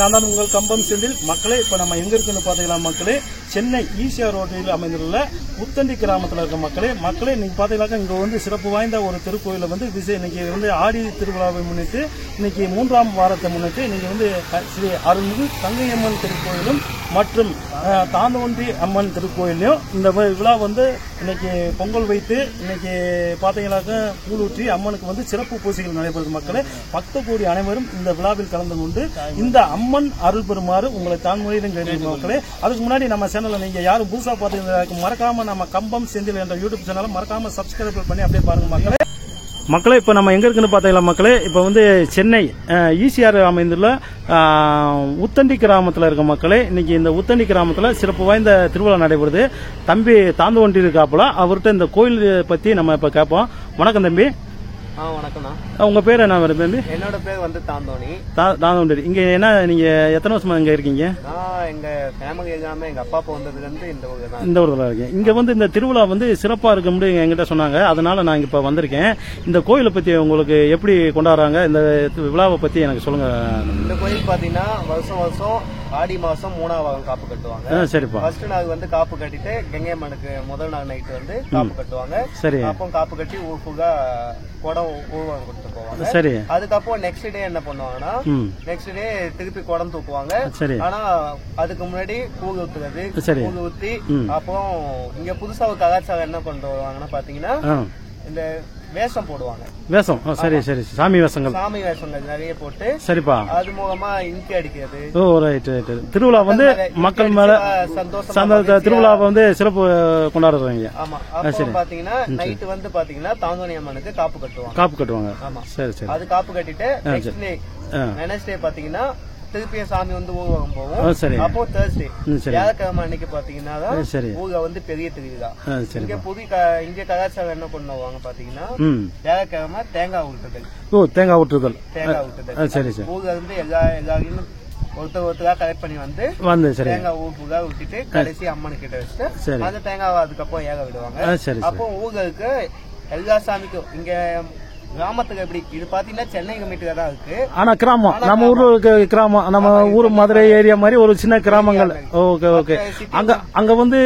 நான் தான் உங்கள் கம்பம் செந்தில். மக்களே, இப்ப நம்ம எங்க இருக்குன்னு பாத்தீங்களா மக்களே, சென்னை ஈசிஆர் ரோட்டில் அமைந்துள்ள முத்தண்டி கிராமத்தில் இருக்க மக்களே நீங்க பாத்தீங்கன்னாக்கா இங்க வந்து சிறப்பு வாய்ந்த ஒரு திருக்கோயில வந்து இன்னைக்கு வந்து ஆடி திருவிழாவை முன்னிட்டு இன்னைக்கு 3ஆம் வாரத்தை முன்னிட்டு இன்னைக்கு வந்து ஸ்ரீ அருள்மிகு தங்கையம்மன் திருக்கோயிலும் மற்றும் தாந்தோன்றி அம்மன் திருக்கோயிலையும் இந்த விழா வந்து இன்னைக்கு பொங்கல் வைத்து இன்னைக்கு பாத்தீங்கன்னாக்கா கூழூற்றி அம்மனுக்கு வந்து சிறப்பு பூஜைகள் நடைபெறுது. மக்களே, பக்த கோடி அனைவரும் இந்த விழாவில் கலந்து கொண்டு இந்த அம்மன் அருள் பெறுமாறு உங்களை தான்மொழியிலும் கேட்டு மக்களே. அதுக்கு முன்னாடி நம்ம சேனல்ல நீங்க யாரும் புதுசா பாத்தீங்கன்னா மறக்காம நம்ம கம்பம் செந்தில் என்ற யூடியூப் சேனலை மறக்காம சப்ஸ்கிரைப் பண்ணி அப்படியே பாருங்க மக்களே. மக்களே இப்போ நம்ம எங்க இருக்குன்னு பார்த்தீங்களா மக்களே, இப்போ வந்து சென்னை ஈசிஆர் அமைந்துள்ள உத்தண்டி கிராமத்தில் இருக்க மக்களே, இன்னைக்கு இந்த உத்தண்டி கிராமத்தில் சிறப்பு வாய்ந்த திருவிழா நடைபெறுது. தம்பி தாந்து ஒண்டி இருக்காப்புல, அவர்கிட்ட இந்த கோயில் பத்தி நம்ம இப்ப கேட்போம். வணக்கம் தம்பி. வணக்கம்ண்ணா. உங்க பேர் என்ன வருது தம்பி? என்னோட பேர் வந்து தாந்தோணி. தாந்தோண்டி. இங்க என்ன நீங்க எத்தனை வருஷமா இங்க இருக்கீங்க? எங்க ஃபேமிலி எல்லாமே எங்க அப்பா வந்ததுல இருந்து இந்த ஊர்ல இருக்கேன். இங்க வந்து இந்த திருவிழா வந்து சிறப்பா இருக்கும்னு என்கிட்ட சொன்னாங்க, அதனால நான் இப்ப வந்திருக்கேன். இந்த கோயிலை பத்தி உங்களுக்கு எப்படி கொண்டாடுறாங்க, இந்த விழாவை பத்தி எனக்கு சொல்லுங்க. இந்த கோயில் பாத்தீங்கன்னா வருஷம் வருஷம் ஆடி மாசம் 3ஆம் வாரம் காப்பு கட்டுவாங்க. சரிப்பா. ஃபர்ஸ்ட் நாள் வந்து காப்பு கட்டிட்டு கங்கை அம்மனுக்கு முதல் நாள் நைட் வந்து காப்பு கட்டுவாங்க. சரி. அப்போ காப்பு கட்டி ஊர் ஃபுல்லா குடம் ஊர்வலம் கொடுத்து போவாங்க. சரி. அதுக்கப்புறம் நெக்ஸ்ட் டே என்ன பண்ணுவாங்கன்னா, நெக்ஸ்ட் டே திருப்பி குடம் தூக்குவாங்க. சரி. ஆனா அதுக்கு முன்னாடி கூழ் ஊத்துறது, கூழ் ஊத்தி அப்புறம் இங்க புதுசா ஒரு கலாச்சாரம் என்ன கொண்டு வருவாங்கன்னா பாத்தீங்கன்னா இந்த வேஷம் போடுவாங்க. வேஷம். சரி சரி. சாமி வேஷங்கள். சாமி வேஷங்கள் நிறைய போட்டு. சரிப்பா. அது மூலமா இன்கி அடிக்கிறது. ஓ ரைட் ரைட். திருவிழா வந்து மக்கள் மேல சந்தோஷம், திருவிழாவை வந்து சிறப்பு கொண்டாடுறாங்க. ஆமா. அப்புறம் பாத்தீங்கன்னா நைட் வந்து பாத்தீங்கன்னா தாந்தோணி அம்மனுக்கு காப்பு கட்டுவாங்க. ஆமா. சரி சரி. அது காப்பு கட்டிட்டு நெக்ஸ்ட் டே வெனஸ்டே பாத்தீங்கன்னா திருப்பியும் சாமி வந்து ஊர்வலம் போவோம். அப்போ தேர்ஸ்டே வியாழக்கிழமை அன்னைக்கு பாத்தீங்கன்னா ஊர்ல வந்து பெரிய திருவிழா. இங்க கலாச்சாரம் என்ன பண்ணுவாங்க பாத்தீங்கன்னா வியாழக்கிழமை தேங்காய் ஊட்டுதல். தேங்காய் ஊட்டுதல். சரி சரி. ஊர்ல இருந்து எல்லாரையும் ஒருத்தரா கலெக்ட் பண்ணி வந்து தேங்காய் ஊப்புகா விட்டுட்டு கடைசி அம்மனு கிட்ட வச்சுட்டு அந்த தேங்காய் அதுக்கப்புறம் ஏக விடுவாங்க. அப்போ ஊர்களுக்கு எல்லா சாமிக்கும் இங்க கிராமத்துக்கு எப்படி இது பாத்தீங்கன்னா சென்னை கமிட்டில தான் இருக்கு. ஆனா கிராமம் நம்ம ஊர்ல இருக்க கிராமம், நம்ம ஊர் மதுரை ஏரியா மாதிரி ஒரு சின்ன கிராமங்கள். Okay okay. அங்க வந்து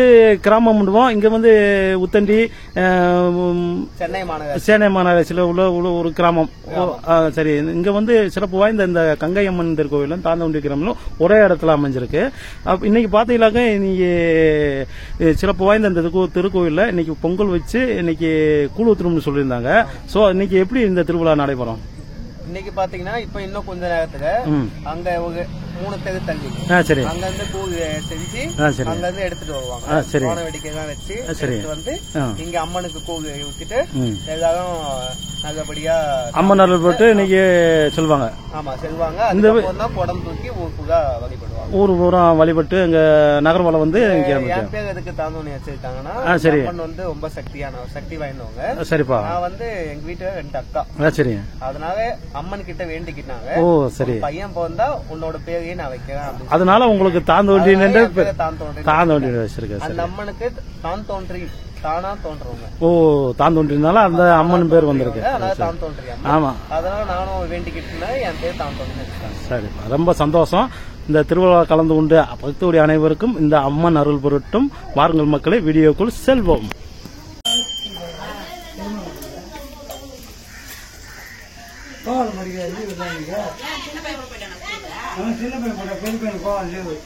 கிராமம் பண்ணுவோம், இங்க வந்து உத்தண்டி சென்னை மாநகராட்சியில உள்ள ஒரு கிராமம். சரி. இங்க வந்து சிறப்பு வாய்ந்த இந்த கங்கை அம்மன் திருக்கோயிலும் தாந்தோண்டி கிராமம் ஒரே இடத்துல அமைஞ்சிருக்கு. இன்னைக்கு பாத்தீங்கன்னாக்க இன்னைக்கு சிறப்பு வாய்ந்த இந்த திருக்கோயில்ல இன்னைக்கு பொங்கல் வச்சு இன்னைக்கு கூழ் ஊத்துறோம்னு சொல்லியிருந்தாங்க. சோ இன்னைக்கு எப்படி இந்த திருவிழா நடைபெறும்? இன்னைக்கு பாத்தீங்கன்னா இப்ப இன்னும் கொஞ்ச நேரத்துல அங்க ஒரு 3 தெரு தள்ளி அங்க இருந்து கூழ் செஞ்சு அங்க இருந்து எடுத்துட்டு வருவாங்க. கோண வெடிக்கை எல்லாம் வச்சு எடுத்து வந்து இங்க அம்மனுக்கு கூழ் ஊத்திட்டு எல்லாரும் நல்லபடியா அம்மன் அருள் போட்டு இன்னைக்கு செல்வாங்க. ஆமா செல்வாங்க. அதுக்கப்புறம் குடம் தூக்கி ஊர் ஃபுல்லா வழிபடுவாங்க. ஊர் பூரா வழிபட்டு இங்க நகர்வலம் வந்து என் பேர் எதுக்கு தாந்தோணி வச்சிருக்காங்கன்னா அம்மன் வந்து ரொம்ப சக்தி வாய்ந்தவங்க. சரிப்பா. நான் வந்து எங்க வீட்டுல 2 அக்கா. சரி. அதனால அம்மன் கிட்ட வேண்டிக்கிட்டாங்க. ஓ சரி. பையன் பிறந்தா உன்னோட பேரையே நான் வைக்கிறேன். அதனால உங்களுக்கு தாந்தோண்டி வச்சிருக்கேன். அந்த அம்மனுக்கு தான் தோன்றி தானா தோன்றவங்க. ஓ தாந்தோன்றினால அந்த அம்மன் பேர் வந்திருக்கு. தான் தோன்றி. ஆமா. அதனால நானும் வேண்டிக்கிட்டு என் பேர் தான் தோன்றி. சரி. ரொம்ப சந்தோஷம். இந்த திருவிழா கலந்து கொண்டு பக்தோடைய அனைவருக்கும் இந்த அம்மன் அருள் பொருட்டும். வாருங்கள் மக்களை, வீடியோக்குள் செல்வோம். சின்ன பையன் போட்ட பெரிய பையன் கோவம் லீவு.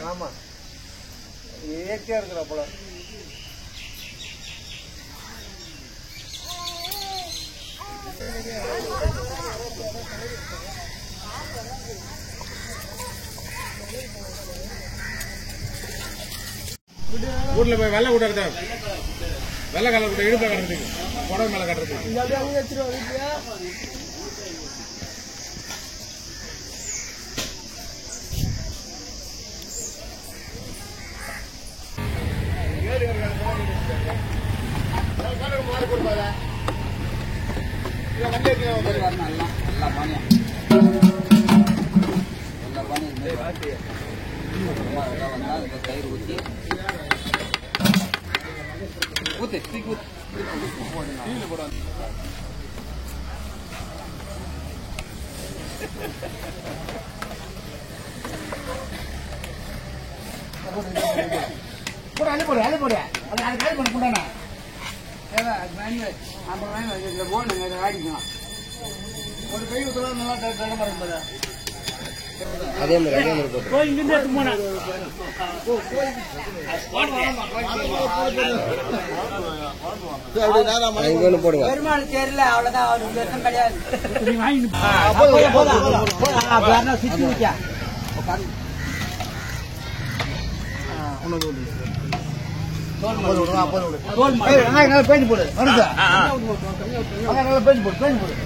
ஆமா இயற்கையா இருக்கிற போல வீட்டுல போய் வெள்ளை கூட எடுத்த வெள்ளை கலர் கூட இடுப்பை கட்டுறதுக்கு புடவை மேல கட்டுறதுக்கு அதே மாதிரி போடுங்க பெருமாள் தெரியல அவ்வளவுதான் அவருக்கு கிடையாது பேஞ்சு போடு பேஞ்சு போடு பேஞ்சு போடு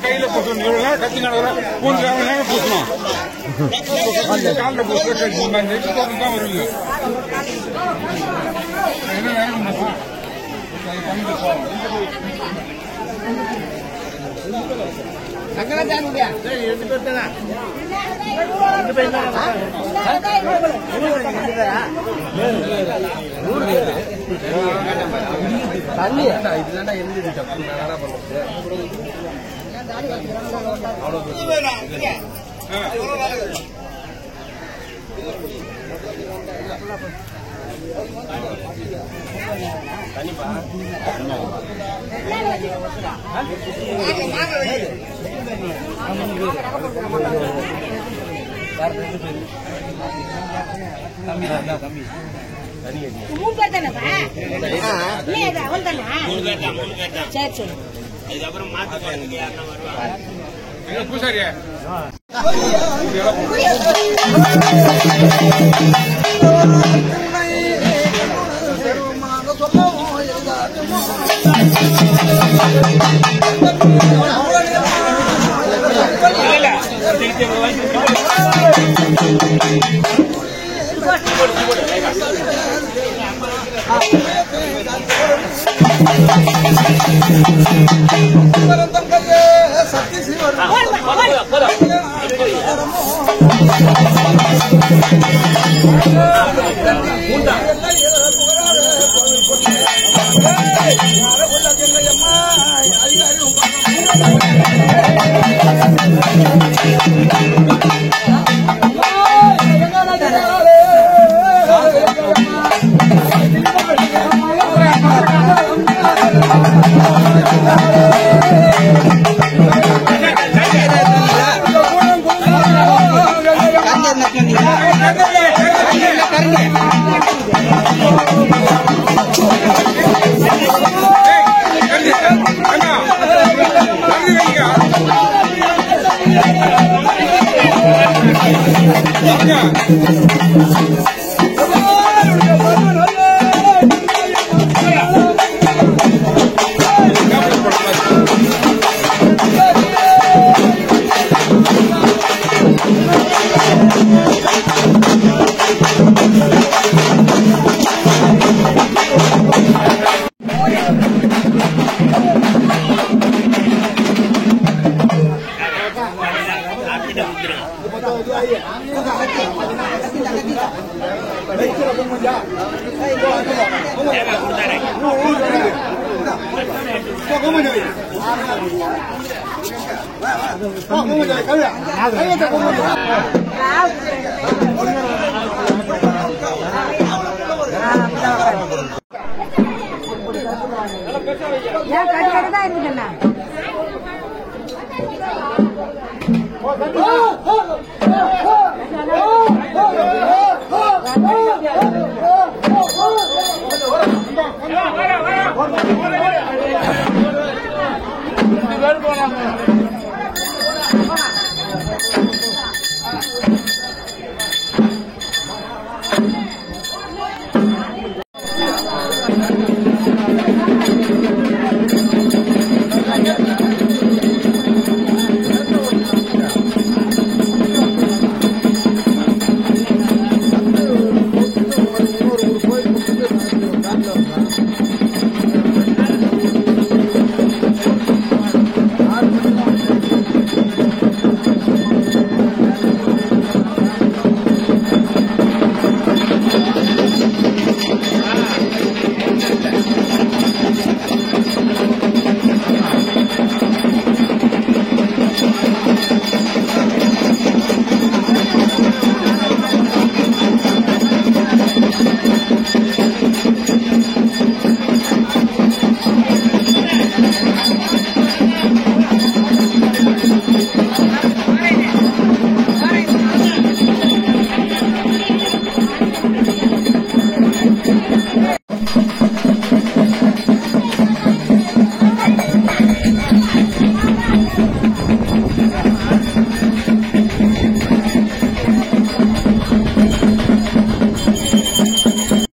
கையில பூசணும் கத்தி நடக்கிற பூசணும் காலில் பூசணும் தான் வருவீங்க என்ன வேணும் பூசாரியா போறாங்க